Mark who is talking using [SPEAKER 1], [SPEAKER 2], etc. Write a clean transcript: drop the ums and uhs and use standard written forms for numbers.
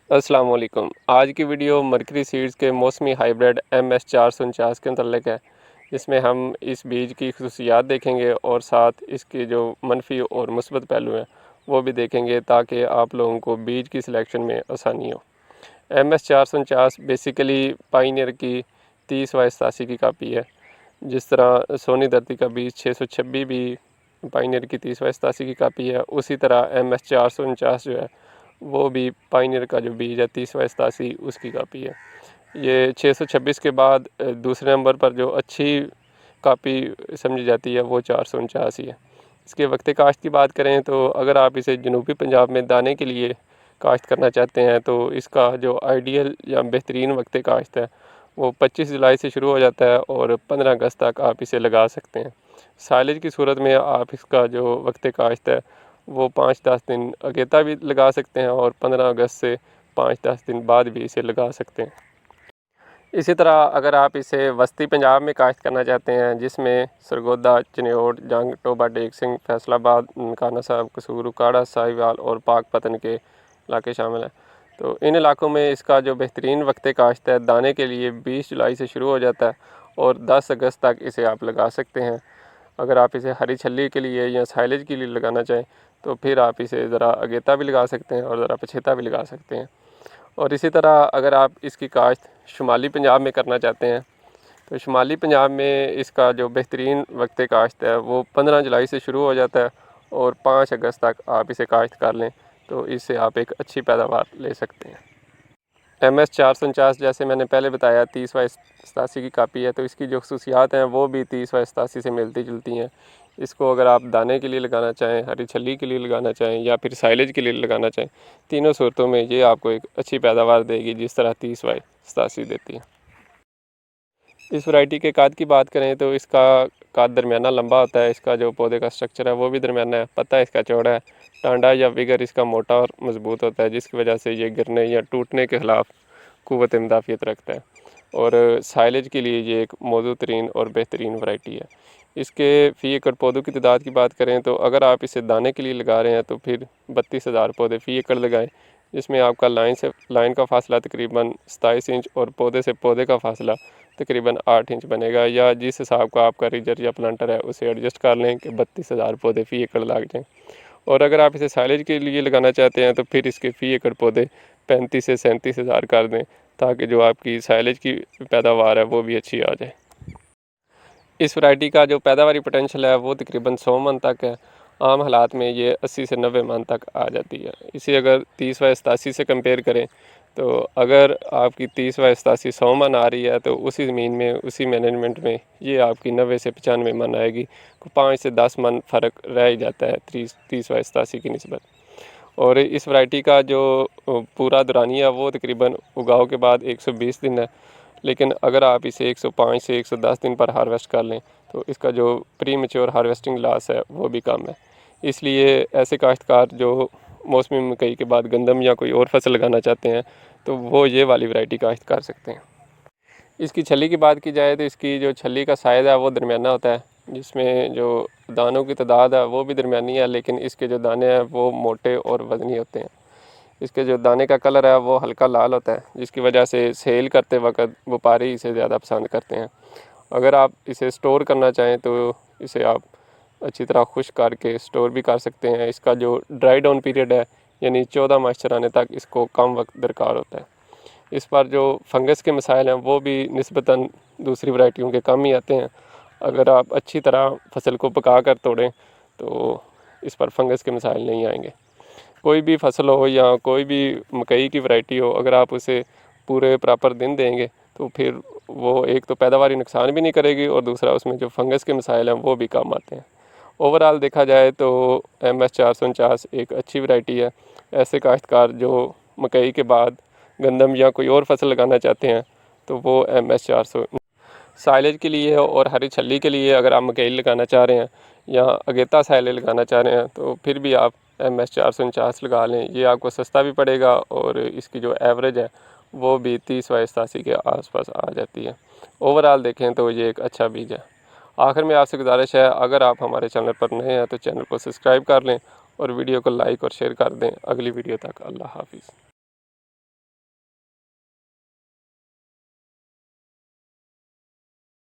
[SPEAKER 1] अस्सलाम वालेकुम। आज की वीडियो मरकरी सीड्स के मौसमी हाइब्रिड MS 449 के अंतर्गत है, जिसमें हम इस बीज की खसूसियात देखेंगे और साथ इसके जो मनफी और मुस्बत पहलू हैं वो भी देखेंगे, ताकि आप लोगों को बीज की सिलेक्शन में आसानी हो। MS 449 बेसिकली पाइनियर की 30/87 की कापी है। जिस तरह सोनी धरती का बीज 626 भी पाइनियर की 30/87 की कापी है, उसी तरह MS 449 जो है वो भी पाइनियर का जो बीज है 30/87 उसकी कापी है। ये 626 के बाद दूसरे नंबर पर जो अच्छी कापी समझी जाती है वो 449 ही है। इसके वक्त काश्त की बात करें तो अगर आप इसे जनूबी पंजाब में दाने के लिए काश्त करना चाहते हैं तो इसका जो आइडियल या बेहतरीन वक्त काश्त है वो 25 जुलाई से शुरू हो जाता है और 15 अगस्त तक आप इसे लगा सकते हैं। साइलेज की सूरत में आप इसका जो वक्त काश्त है वो 5-10 दिन अगेता भी लगा सकते हैं और 15 अगस्त से 5-10 दिन बाद भी इसे लगा सकते हैं। इसी तरह अगर आप इसे वस्ती पंजाब में काश्त करना चाहते हैं, जिसमें सरगोदा, चिन्योट, जंग, टोबा, टेक सिंह, फैसलाबाद, ननकाना साहब, कसूर, उकाड़ा, साहिवाल और पाकपतन के इलाके शामिल हैं, तो इन इलाकों में इसका जो बेहतरीन वक्त काश्त है दाने के लिए 20 जुलाई से शुरू हो जाता है और 10 अगस्त तक इसे आप लगा सकते हैं। अगर आप इसे हरी छल्ली के लिए या साइलेज के लिए लगाना चाहें तो फिर आप इसे ज़रा अगेता भी लगा सकते हैं और ज़रा पछेता भी लगा सकते हैं। और इसी तरह अगर आप इसकी काश्त शुमाली पंजाब में करना चाहते हैं तो शुमाली पंजाब में इसका जो बेहतरीन वक्त काश्त है वो 15 जुलाई से शुरू हो जाता है और 5 अगस्त तक आप इसे काश्त कर लें तो इससे आप एक अच्छी पैदावार ले सकते हैं। MS 449 जैसे मैंने पहले बताया 30/87 की कापी है, तो इसकी जो खसूसियात हैं वो भी 30/87 से मिलती जुलती हैं। इसको अगर आप दाने के लिए लगाना चाहें, हरी छल्ली के लिए लगाना चाहें या फिर साइलेज के लिए लगाना चाहें, तीनों सूरतों में ये आपको एक अच्छी पैदावार देगी जिस तरह 30/87 देती है। इस वैरायटी के काद की बात करें तो इसका काद दरमियाना लंबा होता है। इसका जो पौधे का स्ट्रक्चर है वो भी दरमियाना है। पत्ता इसका चौड़ा है। टांडा या विगर इसका मोटा और मजबूत होता है, जिसकी वजह से ये गिरने या टूटने के ख़िलाफ़ क़ुव्वत मुदाफ़ियत रखता है। और साइलेज के लिए ये एक मौजू तरीन और बेहतरीन वैरायटी है। इसके फ़ी एकड़ पौधों की तादाद की बात करें तो अगर आप इसे दाने के लिए लगा रहे हैं तो फिर 32,000 पौधे फ़ी एकड़ लगाएं, जिसमें आपका लाइन का फासला तकरीबन 27 इंच और पौधे से पौधे का फासला तकरीबन 8 इंच बनेगा, या जिस हिसाब का आपका रीजर या प्लांटर है उसे एडजस्ट कर लें कि 32,000 पौधे फ़ी एकड़ लग जाएँ। और अगर आप इसे साइलेज के लिए लगाना चाहते हैं तो फिर इसके फ़ी एकड़ पौधे 35 से 37,000 कर दें, ताकि जो आपकी साइलेज की पैदावार है वो भी अच्छी आ जाए। इस वैरायटी का जो पैदावारी पोटेंशियल है वो तकरीबन 100 मन तक है। आम हालात में ये 80 से 90 मन तक आ जाती है। इसे अगर 30/87 से कंपेयर करें तो अगर आपकी 30/87 100 मन आ रही है तो उसी ज़मीन में उसी मैनेजमेंट में ये आपकी 90 से 95 मन आएगी। 5 से 10 मन फ़र्क रह ही जाता है 30/87 की निस्बत। और इस वैरायटी का जो पूरा दौरानिया है वो तकरीबन उगाव के बाद 120 दिन है, लेकिन अगर आप इसे 105 से 110 दिन पर हार्वेस्ट कर लें तो इसका जो प्री मैच्योर हार्वेस्टिंग लॉस है वो भी कम है। इसलिए ऐसे काश्तकार जो मौसमी मकई के बाद गंदम या कोई और फसल लगाना चाहते हैं तो वो ये वाली वैरायटी काश्त कर सकते हैं। इसकी छल्ली की बात की जाए तो इसकी जो छल्ली का साइज़ है वो दरमियाना होता है, जिसमें जो दानों की तादाद है वो भी दरमियानी है, लेकिन इसके जो दाने हैं वो मोटे और वज़नी होते हैं। इसके जो दाने का कलर है वो हल्का लाल होता है, जिसकी वजह से सेल करते वक्त व्यापारी इसे ज़्यादा पसंद करते हैं। अगर आप इसे स्टोर करना चाहें तो इसे आप अच्छी तरह खुश्क करके स्टोर भी कर सकते हैं। इसका जो ड्राई डाउन पीरियड है यानी 14 मॉइस्चर आने तक इसको कम वक्त दरकार होता है। इस पर जो फंगस के मसाइल हैं वो भी निस्बतन दूसरी वैरायटियों के कम ही आते हैं। अगर आप अच्छी तरह फसल को पका कर तोड़ें तो इस पर फंगस के मसाइल नहीं आएंगे। कोई भी फसल हो या कोई भी मकई की वैरायटी हो, अगर आप उसे पूरे प्रॉपर दिन देंगे तो फिर वो एक तो पैदावारी नुकसान भी नहीं करेगी और दूसरा उसमें जो फंगस के मसाइल हैं वो भी कम आते हैं। ओवरऑल देखा जाए तो MS 449 एक अच्छी वैरायटी है। ऐसे काश्तकार जो मकई के बाद गंदम या कोई और फसल लगाना चाहते हैं तो वो MS 400 साइलेज के लिए और हरी छल्ली के लिए अगर आप मकई लगाना चाह रहे हैं या अगेता साइलेज लगाना चाह रहे हैं तो फिर भी आप MS 449 लगा लें। ये आपको सस्ता भी पड़ेगा और इसकी जो एवरेज है वो भी 30/87 के आसपास आ जाती है। ओवरऑल देखें तो ये एक अच्छा बीज है। आखिर में आपसे गुजारिश है, अगर आप हमारे चैनल पर नए हैं तो चैनल को सब्सक्राइब कर लें और वीडियो को लाइक और शेयर कर दें। अगली वीडियो तक अल्लाह हाफिज़।